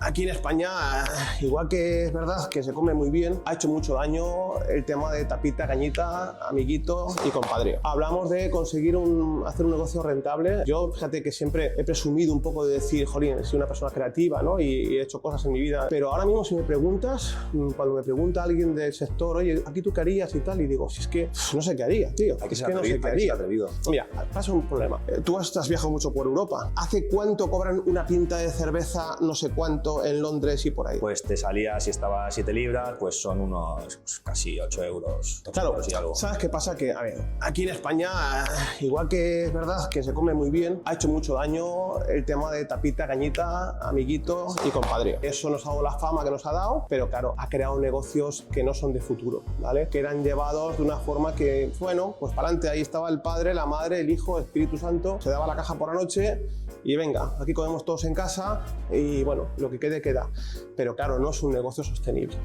aquí en España, igual que es verdad que se come muy bien, ha hecho mucho daño el tema de tapita, cañita, amiguito y compadre. Hablamos de conseguir hacer un negocio rentable. Yo, fíjate que siempre he presumido un poco de decir, jolín, soy una persona creativa, ¿no? Y he hecho cosas en mi vida. Pero ahora mismo si me preguntas, cuando me pregunta alguien del sector, oye, ¿aquí tú qué harías y tal? Y digo, si es que no sé qué haría, tío. Hay que Es ser que no sé atrevido, qué hay que ser haría. atrevido. Mira, pasa un problema. Tú has viajado mucho por Europa. ¿Hace cuánto cobran una pinta de cerveza, no sé cuánto, en Londres y por ahí? Pues te salía, si estaba a 7 libras, pues son unos casi 8 euros. 8 Claro, euros y algo. ¿sabes qué pasa? Que, a ver, aquí en España, igual que es verdad que se come muy bien, ha hecho mucho daño el tema de tapita, cañita, amiguito y compadre. Eso nos ha dado la fama que nos ha dado, pero claro, ha creado negocios que no son de futuro, ¿vale? Que eran llevados de una forma que, bueno, pues para adelante, ahí estaba el padre, la madre, el hijo, el Espíritu Santo, se daba la caja por la noche y venga, aquí comemos todos en casa y bueno, lo que quede, queda. Pero claro, no es un negocio sostenible.